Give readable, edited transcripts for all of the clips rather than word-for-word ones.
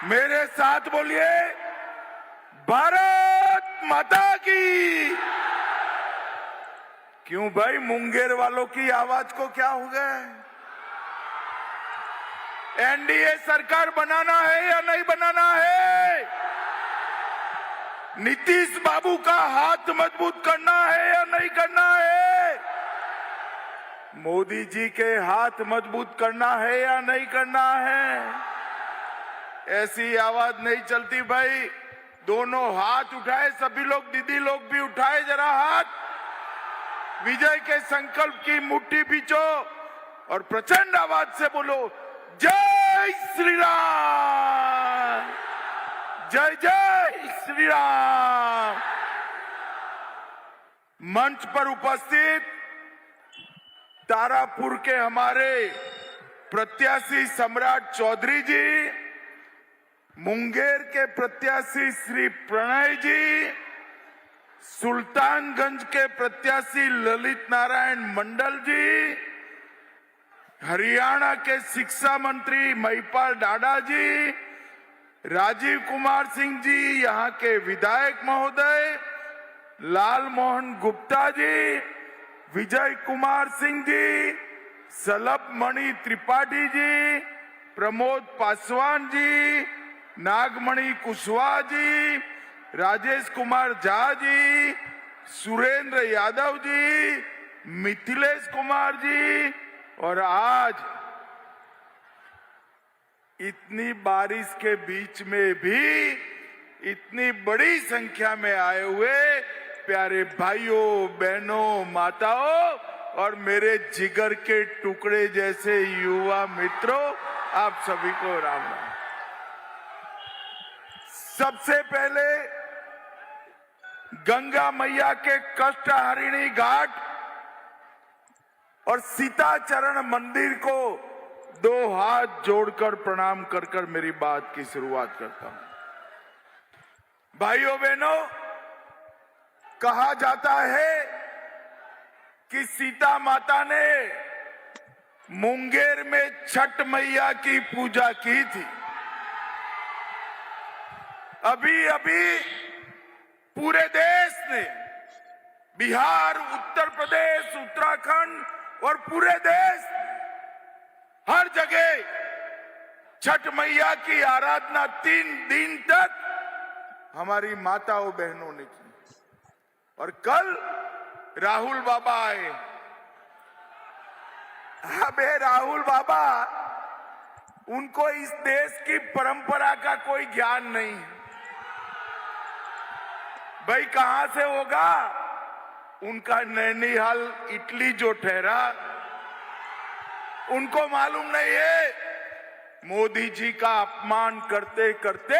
मेरे साथ बोलिए, भारत माता की। क्यों भाई, मुंगेर वालों की आवाज को क्या हो गया? एनडीए सरकार बनाना है या नहीं बनाना है? नीतीश बाबू का हाथ मजबूत करना है या नहीं करना है? मोदी जी के हाथ मजबूत करना है या नहीं करना है? ऐसी आवाज नहीं चलती भाई। दोनों हाथ उठाए, सभी लोग, दीदी लोग भी उठाए जरा हाथ। विजय के संकल्प की मुट्ठी पीछो और प्रचंड आवाज से बोलो, जय श्री राम, जय जय श्री राम। मंच पर उपस्थित तारापुर के हमारे प्रत्याशी सम्राट चौधरी जी, मुंगेर के प्रत्याशी श्री प्रणय जी, सुल्तानगंज के प्रत्याशी ललित नारायण मंडल जी, हरियाणा के शिक्षा मंत्री महिपाल डाडा जी, राजीव कुमार सिंह जी, यहाँ के विधायक महोदय लाल मोहन गुप्ता जी, विजय कुमार सिंह जी, सलभ मणि त्रिपाठी जी, प्रमोद पासवान जी, नागमणि कुशवाहा जी, राजेश कुमार झा जी, सुरेंद्र यादव जी, मिथिलेश कुमार जी, और आज इतनी बारिश के बीच में भी इतनी बड़ी संख्या में आए हुए प्यारे भाइयों, बहनों, माताओं और मेरे जिगर के टुकड़े जैसे युवा मित्रों, आप सभी को राम राम। सबसे पहले गंगा मैया के कष्टहारिणी घाट और सीताचरण मंदिर को दो हाथ जोड़कर प्रणाम कर कर मेरी बात की शुरुआत करता हूं। भाइयों बहनों, कहा जाता है कि सीता माता ने मुंगेर में छठ मैया की पूजा की थी। अभी अभी पूरे देश ने, बिहार, उत्तर प्रदेश, उत्तराखंड और पूरे देश, हर जगह छठ मैया की आराधना 3 दिन तक हमारी माताओं बहनों ने की। और कल राहुल बाबा आए। अबे राहुल बाबा, उनको इस देश की परंपरा का कोई ज्ञान नहीं है। भाई कहां से होगा? उनका नैनीहाल इटली जो ठहरा, उनको मालूम नहीं है। मोदी जी का अपमान करते करते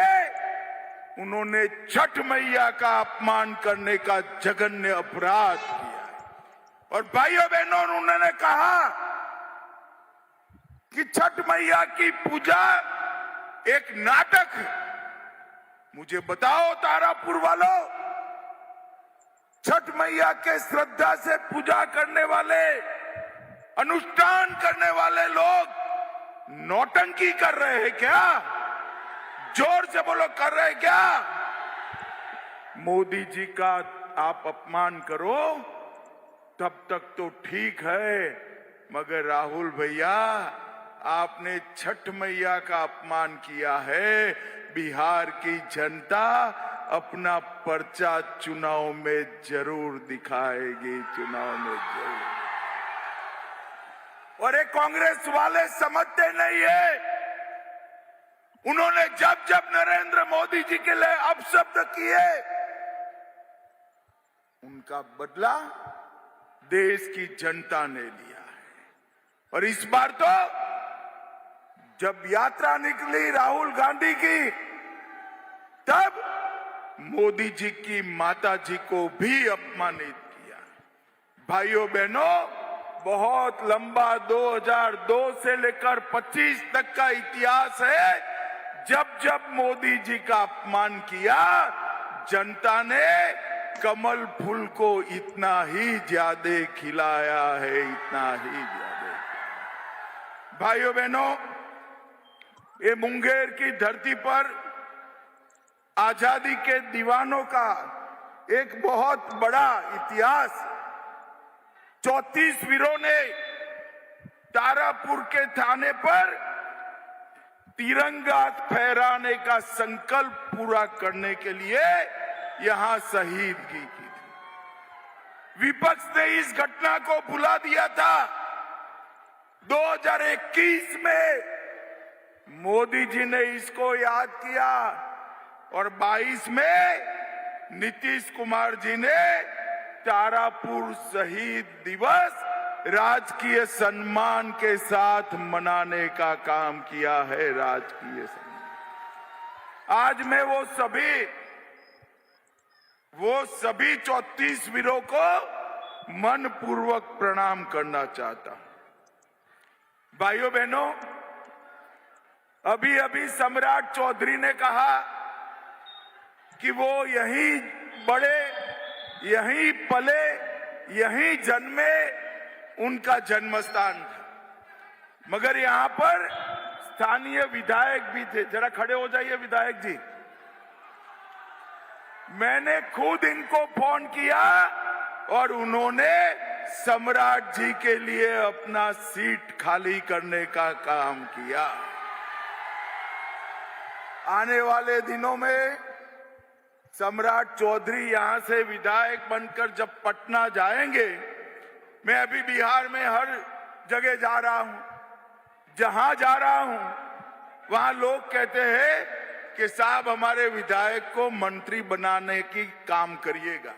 उन्होंने छठ मैया का अपमान करने का जघन्य अपराध किया। और भाइयों बहनों, उन्होंने कहा कि छठ मैया की पूजा एक नाटक है। मुझे बताओ तारापुर वालों, छठ मैया के श्रद्धा से पूजा करने वाले, अनुष्ठान करने वाले लोग नौटंकी कर रहे हैं क्या? जोर से बोलो, कर रहे हैं क्या? मोदी जी का आप अपमान करो तब तक तो ठीक है, मगर राहुल भैया, आपने छठ मैया का अपमान किया है। बिहार की जनता अपना पर्चा चुनाव में जरूर दिखाएगी, चुनाव में जरूर। और ये कांग्रेस वाले समझते नहीं है। उन्होंने जब जब नरेंद्र मोदी जी के लिए अपशब्द किए, उनका बदला देश की जनता ने लिया है। और इस बार तो जब यात्रा निकली राहुल गांधी की, तब मोदी जी की माता जी को भी अपमानित किया। भाइयों बहनों, बहुत लंबा 2002 से लेकर 25 तक का इतिहास है। जब जब मोदी जी का अपमान किया, जनता ने कमल फूल को इतना ही ज्यादा खिलाया है, इतना ही ज्यादा। भाइयों बहनों, ये मुंगेर की धरती पर आजादी के दीवानों का एक बहुत बड़ा इतिहास। 34 वीरों ने तारापुर के थाने पर तिरंगा फहराने का संकल्प पूरा करने के लिए यहां शहीदगी की थी। विपक्ष ने इस घटना को भुला दिया था। 2021 में मोदी जी ने इसको याद किया और 22 में नीतीश कुमार जी ने तारापुर शहीद दिवस राजकीय सम्मान के साथ मनाने का काम किया है। राजकीय सम्मान। आज मैं वो सभी 34 वीरों को मनपूर्वक प्रणाम करना चाहता हूं। भाइयों बहनों, अभी अभी सम्राट चौधरी ने कहा कि वो यहीं बड़े, यहीं पले, यहीं जन्मे, उनका जन्म स्थान था। मगर यहां पर स्थानीय विधायक भी थे। जरा खड़े हो जाइए विधायक जी। मैंने खुद इनको फोन किया और उन्होंने सम्राट जी के लिए अपना सीट खाली करने का काम किया। आने वाले दिनों में सम्राट चौधरी यहां से विधायक बनकर जब पटना जाएंगे, मैं अभी बिहार में हर जगह जा रहा हूं, जहां जा रहा हूं वहां लोग कहते हैं कि साहब हमारे विधायक को मंत्री बनाने की काम करिएगा।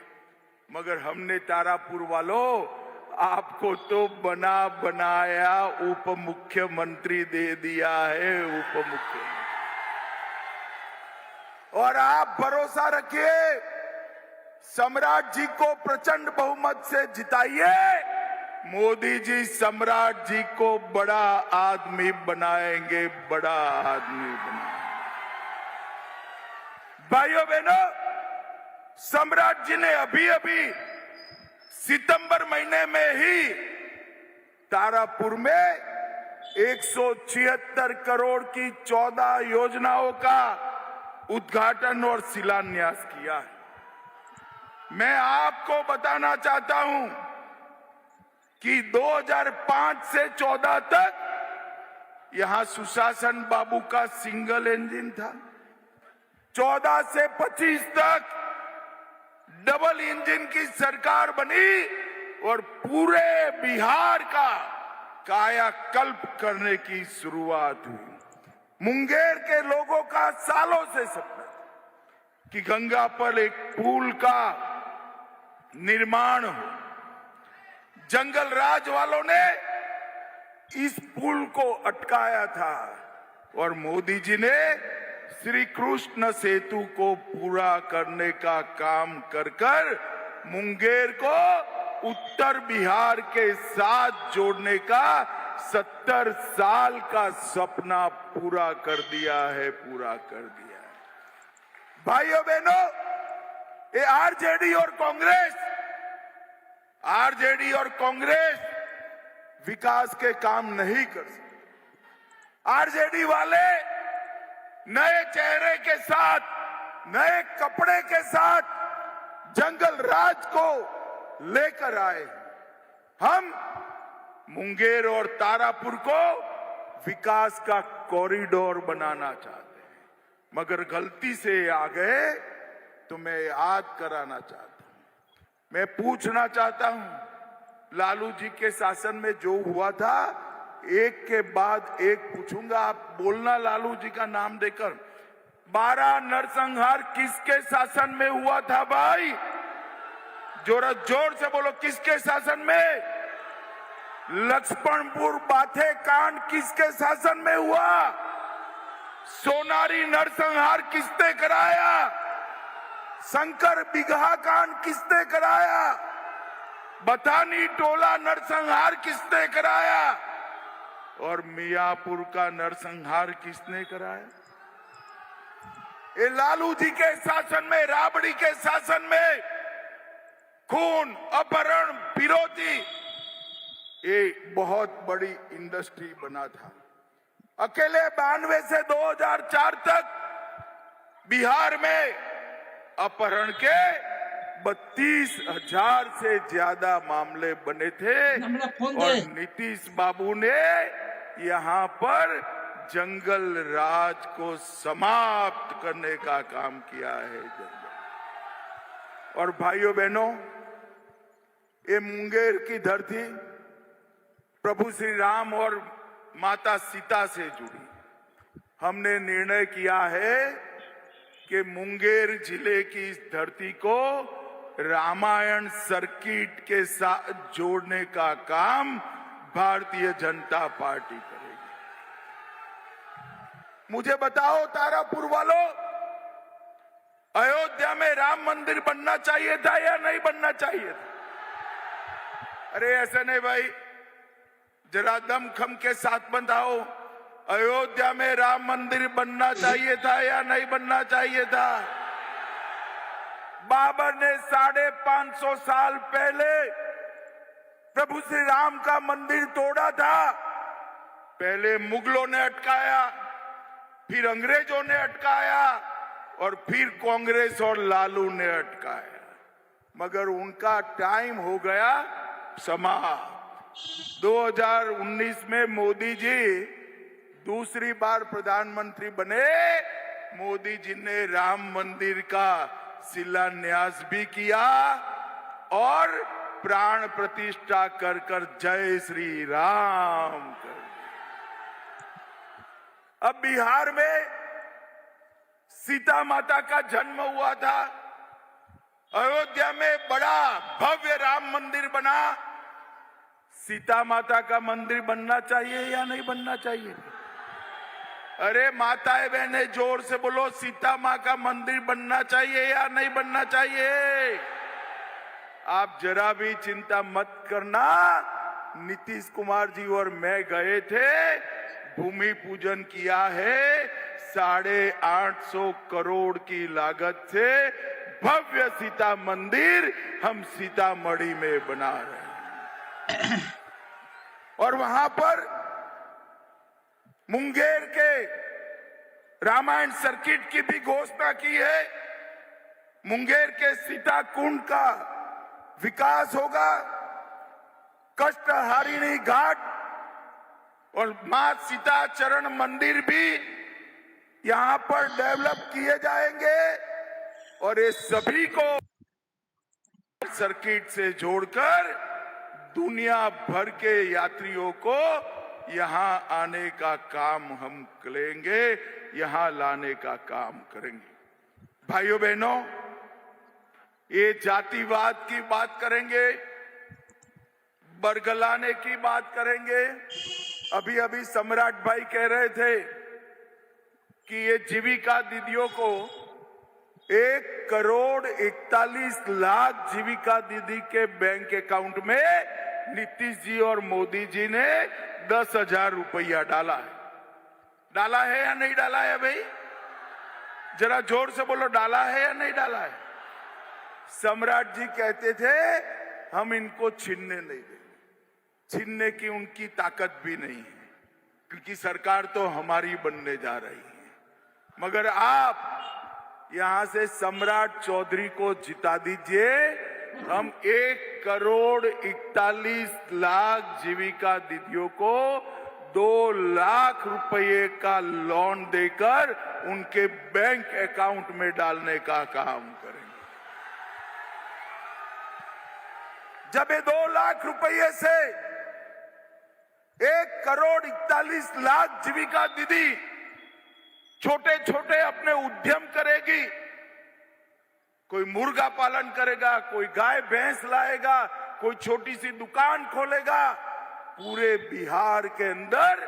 मगर हमने तारापुर वालों आपको तो बना बनाया उप मुख्यमंत्री दे दिया है। उप मुख्यमंत्री। और आप भरोसा रखिए, सम्राट जी को प्रचंड बहुमत से जिताइए। मोदी जी सम्राट जी को बड़ा आदमी बनाएंगे, बड़ा आदमी बनाएंगे। भाइयों बहनों, सम्राट जी ने अभी अभी सितंबर महीने में ही तारापुर में 176 करोड़ की 14 योजनाओं का उद्घाटन और शिलान्यास किया है। मैं आपको बताना चाहता हूं कि 2005 से 14 तक यहां सुशासन बाबू का सिंगल इंजन था। 14 से 25 तक डबल इंजन की सरकार बनी और पूरे बिहार का कायाकल्प करने की शुरुआत हुई। मुंगेर के लोगों का सालों से सपना कि गंगा पर एक पुल का निर्माण हो। जंगल राज वालों ने इस पुल को अटकाया था और मोदी जी ने श्री कृष्ण सेतु को पूरा करने का काम कर मुंगेर को उत्तर बिहार के साथ जोड़ने का 70 साल का सपना पूरा कर दिया है, पूरा कर दिया है। भाइयों बहनों, ये आरजेडी और कांग्रेस विकास के काम नहीं कर सकते। आरजेडी वाले नए चेहरे के साथ, नए कपड़े के साथ जंगल राज को लेकर आए। हम मुंगेर और तारापुर को विकास का कॉरिडोर बनाना चाहते हैं, मगर गलती से आ गए तो मैं याद कराना चाहता हूं। मैं पूछना चाहता हूं, लालू जी के शासन में जो हुआ था, एक के बाद एक पूछूंगा, आप बोलना लालू जी का नाम देकर। 12 नरसंहार किसके शासन में हुआ था भाई? जोर से बोलो, किसके शासन में? लक्ष्मणपुर बाथे कांड किसके शासन में हुआ? सोनारी नरसंहार किसने कराया? शंकर बिगहा कांड किसने कराया? बथानी टोला नरसंहार किसने कराया? और मियापुर का नरसंहार किसने कराया? ये लालू जी के शासन में, राबड़ी के शासन में खून, अपहरण, फिरौती, ये बहुत बड़ी इंडस्ट्री बना था। अकेले 92 से 2004 तक बिहार में अपहरण के 32,000 से ज्यादा मामले बने थे और नीतीश बाबू ने यहाँ पर जंगल राज को समाप्त करने का काम किया है। और भाइयों बहनों, ये मुंगेर की धरती प्रभु श्री राम और माता सीता से जुड़ी। हमने निर्णय किया है कि मुंगेर जिले की इस धरती को रामायण सर्किट के साथ जोड़ने का काम भारतीय जनता पार्टी करेगी। मुझे बताओ तारापुर वालों, अयोध्या में राम मंदिर बनना चाहिए था या नहीं बनना चाहिए था? अरे ऐसे नहीं भाई, जरा दमखम के साथ बताओ, अयोध्या में राम मंदिर बनना चाहिए था या नहीं बनना चाहिए था? बाबर ने 550 साल पहले प्रभु श्री राम का मंदिर तोड़ा था। पहले मुगलों ने अटकाया, फिर अंग्रेजों ने अटकाया और फिर कांग्रेस और लालू ने अटकाया, मगर उनका टाइम हो गया समाप्त। 2019 में मोदी जी दूसरी बार प्रधानमंत्री बने। मोदी जी ने राम मंदिर का शिलान्यास भी किया और प्राण प्रतिष्ठा कर कर जय श्री राम कर। अब बिहार में सीता माता का जन्म हुआ था, अयोध्या में बड़ा भव्य राम मंदिर बना। सीता माता का मंदिर बनना चाहिए या नहीं बनना चाहिए? अरे माताएं बहनें जोर से बोलो, सीता माँ का मंदिर बनना चाहिए या नहीं बनना चाहिए? आप जरा भी चिंता मत करना, नीतीश कुमार जी और मैं गए थे, भूमि पूजन किया है। 850 करोड़ की लागत से भव्य सीता मंदिर हम सीतामढ़ी में बना रहे हैं। और वहां पर मुंगेर के रामायण सर्किट की भी घोषणा की है। मुंगेर के सीता कुंड का विकास होगा, कष्टहारिणी घाट और मां सीता चरण मंदिर भी यहां पर डेवलप किए जाएंगे और ये सभी को सर्किट से जोड़कर दुनिया भर के यात्रियों को यहां आने का काम हम करेंगे, यहां लाने का काम करेंगे। भाइयों बहनों, ये जातिवाद की बात करेंगे, बरगलाने की बात करेंगे। अभी अभी सम्राट भाई कह रहे थे कि ये जीविका दीदियों को 1,41,00,000 जीविका दीदी के बैंक अकाउंट में नीतीश जी और मोदी जी ने 10,000 रुपया डाला है। डाला है या नहीं डाला है भाई? जरा जोर से बोलो, डाला है या नहीं डाला है? सम्राट जी कहते थे हम इनको छीनने नहीं देंगे, छीनने की उनकी ताकत भी नहीं है क्योंकि सरकार तो हमारी बनने जा रही है। मगर आप यहां से सम्राट चौधरी को जिता दीजिए, हम 1,41,00,000 जीविका दीदियों को 2 लाख रुपए का लोन देकर उनके बैंक अकाउंट में डालने का काम करेंगे। जब ये 2 लाख रुपए से 1,41,00,000 जीविका दीदी छोटे छोटे अपने उद्यम करेगी, कोई मुर्गा पालन करेगा, कोई गाय भैंस लाएगा, कोई छोटी सी दुकान खोलेगा, पूरे बिहार के अंदर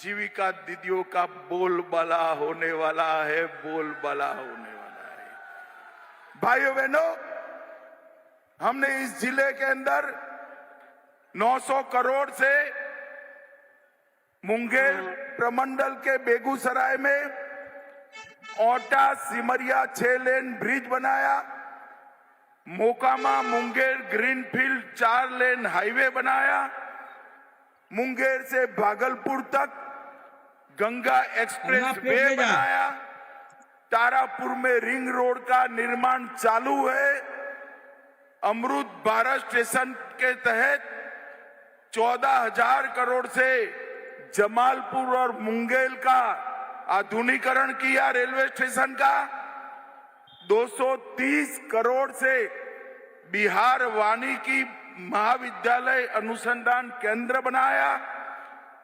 जीविका दीदियों का बोलबाला होने वाला है, बोलबाला होने वाला है। भाइयों बहनों, हमने इस जिले के अंदर 900 करोड़ से मुंगेर प्रमंडल के बेगूसराय में ओटा सिमरिया 6 लेन ब्रिज बनाया, Mokama Munger greenfield 4 lane highway बनाया, मुंगेर से भागलपुर तक गंगा एक्सप्रेस वे बनाया, तारापुर में रिंग रोड का निर्माण चालू है, अमृत भारत स्टेशन के तहत 14,000 करोड़ से जमालपुर और मुंगेर का आधुनिकीकरण किया, रेलवे स्टेशन का 230 करोड़ से बिहार वानिकी महाविद्यालय अनुसंधान केंद्र बनाया,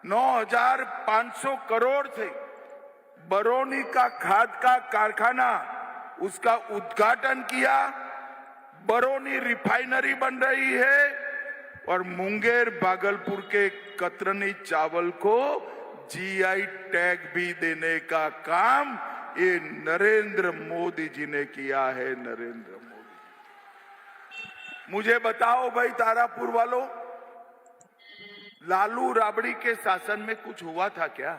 9,500 करोड़ से बरौनी का खाद का कारखाना उसका उद्घाटन किया, बरौनी रिफाइनरी बन रही है और मुंगेर भागलपुर के कतरनी चावल को जीआई टैग भी देने का काम ये नरेंद्र मोदी जी ने किया है। नरेंद्र मोदी, मुझे बताओ भाई तारापुर वालों, लालू राबड़ी के शासन में कुछ हुआ था क्या?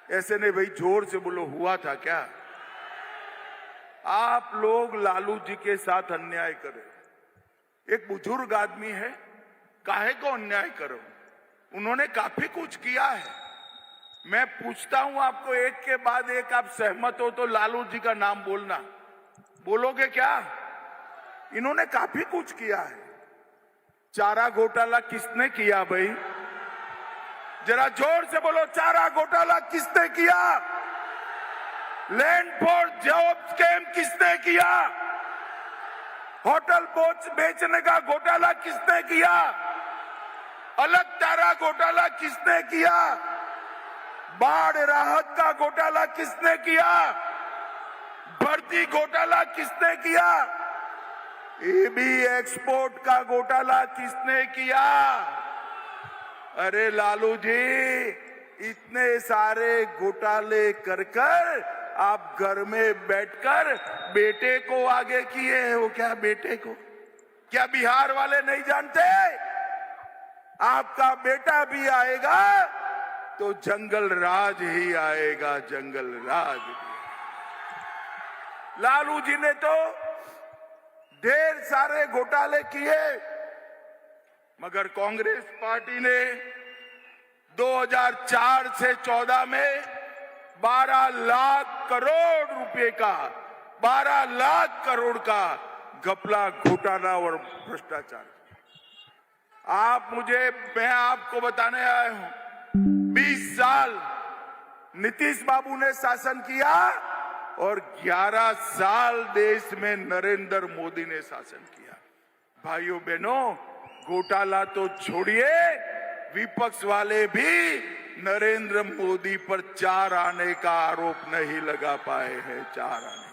ऐसे नहीं भाई, जोर से बोलो, हुआ था क्या? आप लोग लालू जी के साथ अन्याय करें। एक बुजुर्ग आदमी है, काहे को अन्याय करो? उन्होंने काफी कुछ किया है। मैं पूछता हूं आपको, एक के बाद एक आप सहमत हो तो लालू जी का नाम बोलना। बोलोगे क्या? इन्होंने काफी कुछ किया है। चारा घोटाला किसने किया भाई? जरा जोर से बोलो, चारा घोटाला किसने किया? लैंड फॉर जॉब स्कैम किसने किया? होटल बेचने का घोटाला किसने किया? अलग चारा घोटाला किसने किया? बाढ़ राहत का घोटाला किसने किया? भर्ती घोटाला किसने किया? ईबी एक्सपोर्ट का घोटाला किसने किया? अरे लालू जी, इतने सारे घोटाले कर कर आप घर में बैठकर बेटे को आगे किए हैं। वो क्या बेटे को? क्या बिहार वाले नहीं जानते? आपका बेटा भी आएगा तो जंगल राज ही आएगा, जंगल राज भी। लालू जी ने तो ढेर सारे घोटाले किए, मगर कांग्रेस पार्टी ने 2004 से 14 में 12 लाख करोड़ रुपए का, 12 लाख करोड़ का घपला, घोटाला और भ्रष्टाचार। मैं आपको बताने आया हूं, 20 साल नीतीश बाबू ने शासन किया और 11 साल देश में नरेंद्र मोदी ने शासन किया। भाइयों बहनों, घोटाला तो छोड़िए, विपक्ष वाले भी नरेंद्र मोदी पर 4 आने का आरोप नहीं लगा पाए हैं, 4 आने का।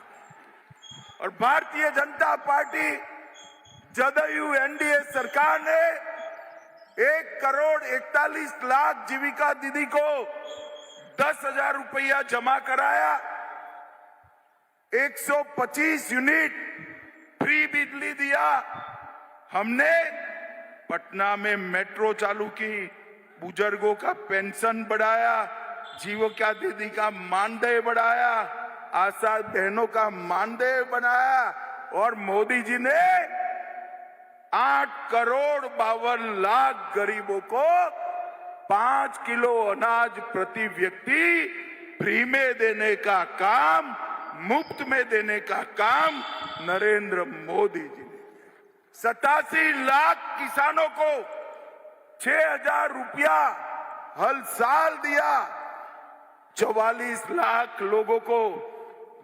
और भारतीय जनता पार्टी जदयू एनडीए सरकार ने 1,41,00,000 जीविका दीदी को 10,000 रुपया जमा कराया, 125 यूनिट फ्री बिजली दिया। हमने पटना में मेट्रो चालू की, बुजुर्गों का पेंशन बढ़ाया, जीविका दीदी का मानदेय बढ़ाया, आशा बहनों का मानदेय बनाया और मोदी जी ने 8,52,00,000 गरीबों को 5 किलो अनाज प्रति व्यक्ति फ्री में देने का काम, मुफ्त में देने का काम नरेंद्र मोदी जी ने। 87 लाख किसानों को 6,000 रुपया हर साल दिया, 44 लाख लोगों को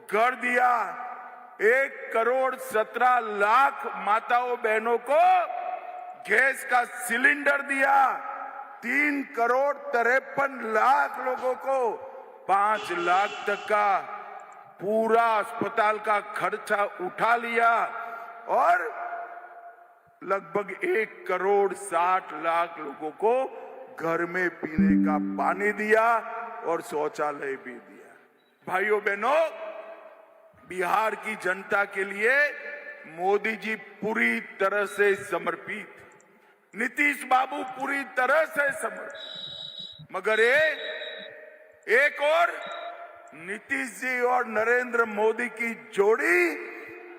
घर दिया, 1,17,00,000 माताओं बहनों को गैस का सिलेंडर दिया, 3,53,00,000 लोगों को 5 लाख तक का पूरा अस्पताल का खर्चा उठा लिया और लगभग 1,60,00,000 लोगों को घर में पीने का पानी दिया और शौचालय भी दिया। भाइयों बहनों, बिहार की जनता के लिए मोदी जी पूरी तरह से समर्पित, नीतीश बाबू पूरी तरह से समर्पित, मगर एक और नीतीश जी और नरेंद्र मोदी की जोड़ी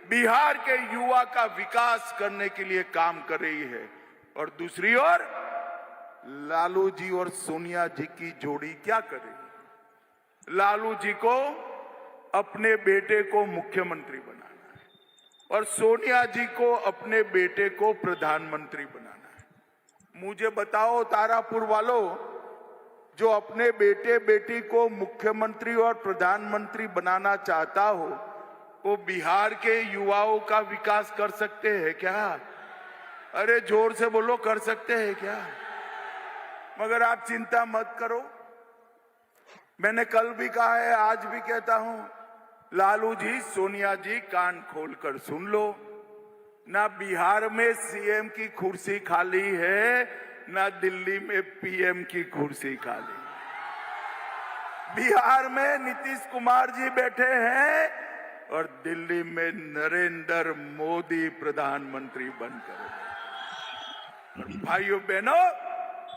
बिहार के युवा का विकास करने के लिए काम कर रही है और दूसरी ओर लालू जी और सोनिया जी की जोड़ी क्या करेगी। लालू जी को अपने बेटे को मुख्यमंत्री बनाना है और सोनिया जी को अपने बेटे को प्रधानमंत्री बनाना है। मुझे बताओ तारापुर वालों, जो अपने बेटे बेटी को मुख्यमंत्री और प्रधानमंत्री बनाना चाहता हो, वो बिहार के युवाओं का विकास कर सकते हैं क्या? अरे जोर से बोलो, कर सकते हैं क्या? मगर आप चिंता मत करो, मैंने कल भी कहा है, आज भी कहता हूं, लालू जी सोनिया जी कान खोलकर सुन लो, ना बिहार में सीएम की कुर्सी खाली है, ना दिल्ली में पीएम की कुर्सी खाली। बिहार में नीतीश कुमार जी बैठे हैं और दिल्ली में नरेंद्र मोदी प्रधानमंत्री बनकर। भाइयों बहनों,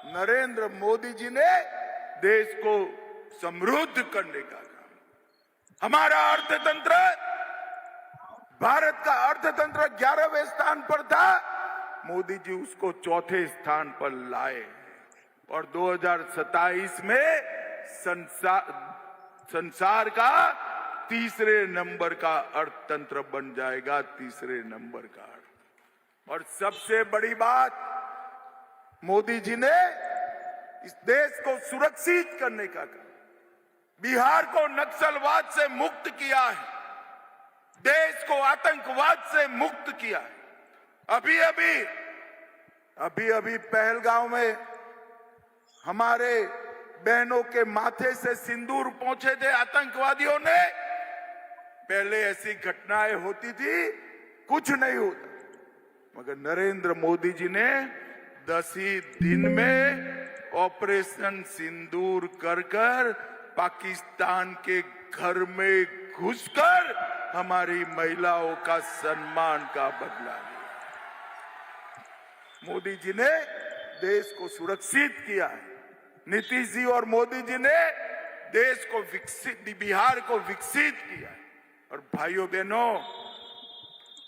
नरेंद्र मोदी जी ने देश को समृद्ध करने का काम, हमारा अर्थतंत्र, भारत का अर्थतंत्र 11वें स्थान पर था, मोदी जी उसको 4थे स्थान पर लाए और 2027 में संसार का 3रे नंबर का अर्थतंत्र बन जाएगा, 3रे नंबर का। और सबसे बड़ी बात, मोदी जी ने इस देश को सुरक्षित करने का काम, बिहार को नक्सलवाद से मुक्त किया है, देश को आतंकवाद से मुक्त किया है। अभी अभी पहलगांव में हमारे बहनों के माथे से सिंदूर पहुंचे थे आतंकवादियों ने। पहले ऐसी घटनाएं होती थी, कुछ नहीं होता, मगर नरेंद्र मोदी जी ने 10 ही दिन में ऑपरेशन सिंदूर कर पाकिस्तान के घर में घुसकर हमारी महिलाओं का सम्मान का बदला लिया। मोदी जी ने देश को सुरक्षित किया है। नीतीश जी और मोदी जी ने देश को विकसित, बिहार को विकसित किया है। और भाइयों बहनों,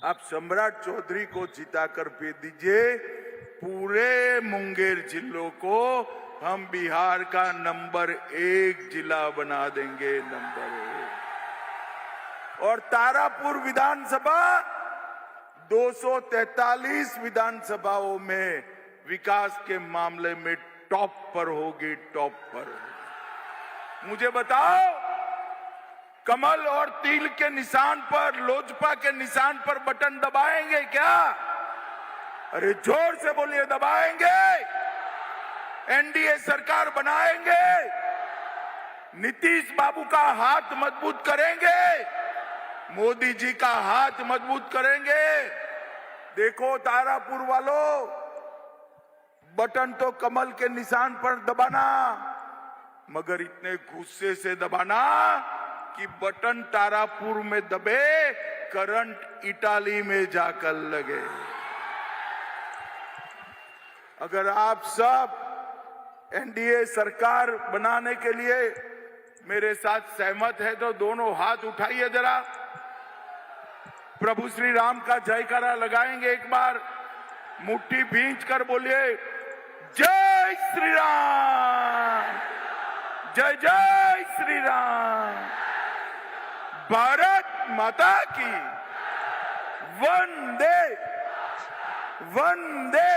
आप सम्राट चौधरी को जिताकर भेज दीजिए, पूरे मुंगेर जिलों को हम बिहार का नंबर 1 जिला बना देंगे, नंबर 1। और तारापुर विधानसभा 243 विधानसभाओं में विकास के मामले में टॉप पर होगी, टॉप पर। मुझे बताओ, कमल और तिल के निशान पर, लोजपा के निशान पर बटन दबाएंगे क्या? अरे जोर से बोलिए, दबाएंगे? एनडीए सरकार बनाएंगे? नीतीश बाबू का हाथ मजबूत करेंगे? मोदी जी का हाथ मजबूत करेंगे? देखो तारापुर वालों, बटन तो कमल के निशान पर दबाना, मगर इतने गुस्से से दबाना कि बटन तारापुर में दबे, करंट इटाली में जाकर लगे। अगर आप सब एनडीए सरकार बनाने के लिए मेरे साथ सहमत है तो दोनों हाथ उठाइए जरा, प्रभु श्री राम का जयकारा लगाएंगे एक बार, मुट्ठी भींच कर बोलिए, जय श्री राम, जय जय श्री राम, भारत माता की, वंदे वंदे